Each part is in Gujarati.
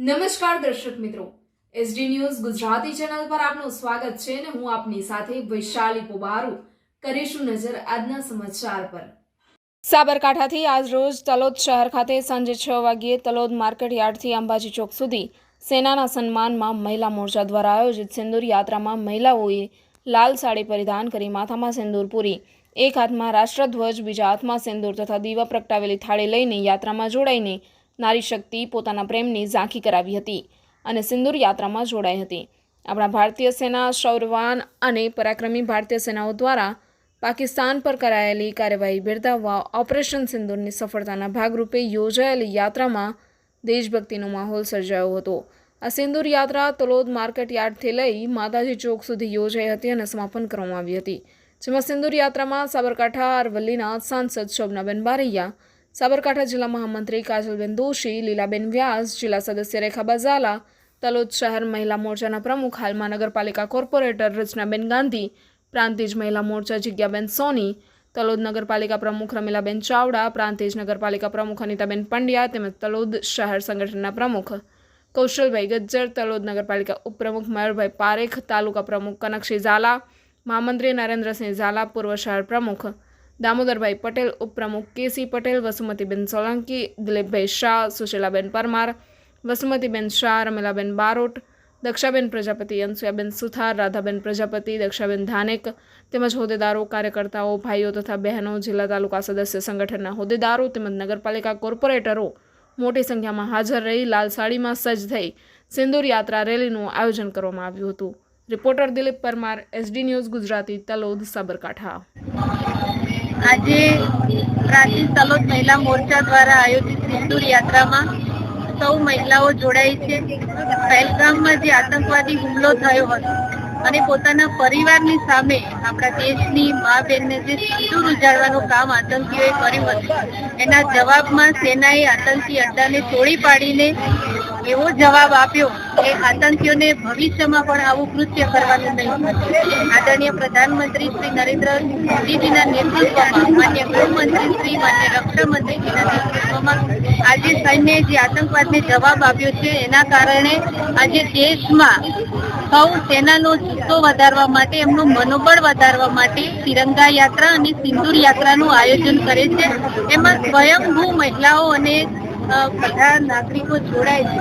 નમસ્કાર દર્શક મિત્રો, એસડી ન્યૂઝ ગુજરાતી ચેનલ પર આપનું સ્વાગત છે અને હું આપની સાથે વૈશાલી પોબારુ કરીશું નજર આજના સમાચાર પર। સાબરકાંઠાથી આજ રોજ તલોદ શહેર ખાતે સાંજે 6 વાગ્યે તલોદ માર્કેટ યાર્ડથી અંબાજી ચોક સુધી સેનાના સન્માનમાં મહિલા મોરચા દ્વારા આયોજિત સિંદૂર યાત્રામાં મહિલાઓએ લાલ સાડી પરિધાન કરી માથામાં સિંદૂર પૂરી એક હાથમાં રાષ્ટ્રધ્વજ બીજા હાથમાં સિંદૂર તથા દીવા પ્રગટાવેલી થાળી લઈને યાત્રામાં જોડાઈને નારી શક્તિ પોતાના પ્રેમની ઝાંખી કરાવી હતી અને સિંદૂર યાત્રામાં જોડાઈ હતી। આપણા ભારતીય સેના શૌર્યવાન અને પરાક્રમી ભારતીય સેનાઓ દ્વારા પાકિસ્તાન પર કરાયેલી કાર્યવાહી બિરદાવવા ઓપરેશન સિંદૂરની સફળતાના ભાગરૂપે યોજાયેલી યાત્રામાં દેશભક્તિનો માહોલ સર્જાયો હતો। આ સિંદૂર યાત્રા તલોદ માર્કેટ યાર્ડથી લઈ માતાજી ચોક સુધી યોજાઈ હતી અને સમાપન કરવામાં આવી હતી, જેમાં સિંદૂર યાત્રામાં સાબરકાંઠા અરવલ્લીના સાંસદ શોભનાબેન બારૈયા, સાબરકાંઠા જિલ્લા મહામંત્રી કાજલબેન દોશી, લીલાબેન વ્યાસ, જિલ્લા સદસ્ય રેખાબા ઝાલા, તલોદ શહેર મહિલા મોરચાના પ્રમુખ હાલમાં નગરપાલિકા કોર્પોરેટર રચનાબેન ગાંધી, પ્રાંતિજ મહિલા મોરચા જિજ્ઞાબેન સોની, તલોદ નગરપાલિકા પ્રમુખ રમીલાબેન ચાવડા, પ્રાંતિજ નગરપાલિકા પ્રમુખ અનિતાબેન પંડ્યા તેમજ તલોદ શહેર સંગઠનના પ્રમુખ કૌશલભાઈ ગજ્જર, તલોદ નગરપાલિકા ઉપપ્રમુખ મયુરભાઈ પારેખ, તાલુકા પ્રમુખ કનકસિંહ ઝાલા, મહામંત્રી નરેન્દ્રસિંહ ઝાલા, પૂર્વ શહેર પ્રમુખ દામોદરભાઈ પટેલ, ઉપપ્રમુખ કેસી પટેલ, વસુમતીબેન સોલંકી, દિલીપભાઈ શાહ, સુશીલાબેન પરમાર, વસુમતીબેન શાહ, રમીલાબેન બારોટ, દક્ષાબેન પ્રજાપતિ, અનસુયાબેન સુથાર, રાધાબેન પ્રજાપતિ, દક્ષાબેન ધાનેક તેમજ હોદ્દેદારો, કાર્યકર્તાઓ, ભાઈઓ તથા બહેનો, જિલ્લા તાલુકા સદસ્ય સંગઠનના હોદ્દેદારો તેમજ નગરપાલિકા કોર્પોરેટરો મોટી સંખ્યામાં હાજર રહી લાલ સાડીમાં સજ્જ થઈ સિંદૂર યાત્રા રેલીનું આયોજન કરવામાં આવ્યું હતું। Reporter Dilip Parmar, SD news Gujarati, Talod, Sabarkantha. આજે પ્રાચીન તલોદ મહિલા મોરચા દ્વારા આયોજિત સિંદૂર યાત્રામાં સૌ મહિલાઓ જોડાઈ છે। પહેલગામમાં જે આતંકવાદી હુમલો થયો હતો અને પોતાના પરિવારની સામે આપણા દેશની મા બહેનને જે સિંદૂર ઉજાડવાનું કામ આતંકીઓએ કર્યું હતું, એના જવાબમાં સેનાએ આતંકી અડ્ડાને તોડી પાડીને એવો જવાબ આપ્યો કે આતંકીઓને ભવિષ્યમાં પણ આવું કૃત્ય કરવાનું નહીં। આદરણીય પ્રધાનમંત્રી શ્રી નરેન્દ્ર મોદીજીના નેતૃત્વમાં, માન્ય ગૃહમંત્રી શ્રી, માન્ય રક્ષામંત્રીજીના નેતૃત્વમાં આજે સૈન્યએ જે આતંકવાદને જવાબ આપ્યો છે, એના કારણે આજે દેશમાં સૌ સેનાનો જુસ્સો વધારવા માટે, એમનું મનોબળ વધારવા માટે તિરંગા યાત્રા અને સિંદૂર યાત્રાનું આયોજન કરે છે। એમાં સ્વયંભૂ મહિલાઓ અને બધા નાગરિકો જોડાય છે।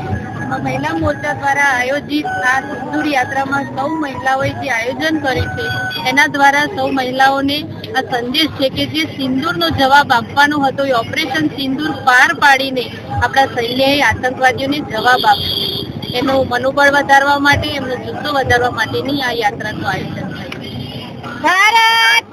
મહિલા મોરચા દ્વારા આયોજિત આ સિંદૂર યાત્રામાં સૌ મહિલાઓએ જે આયોજન કર્યું છે, એના દ્વારા સૌ મહિલાઓને આ સંદેશ છે કે જે સિંદૂરનો જવાબ આપવાનો હતો, એ ઓપરેશન સિંદૂર પાર પાડીને આપણા સૈન્યએ આતંકવાદીઓને જવાબ આપ્યો। એનું મનોબળ વધારવા માટે, એમનો જુસ્સો વધારવા માટેની આ યાત્રાનું આયોજન થયું। ભારત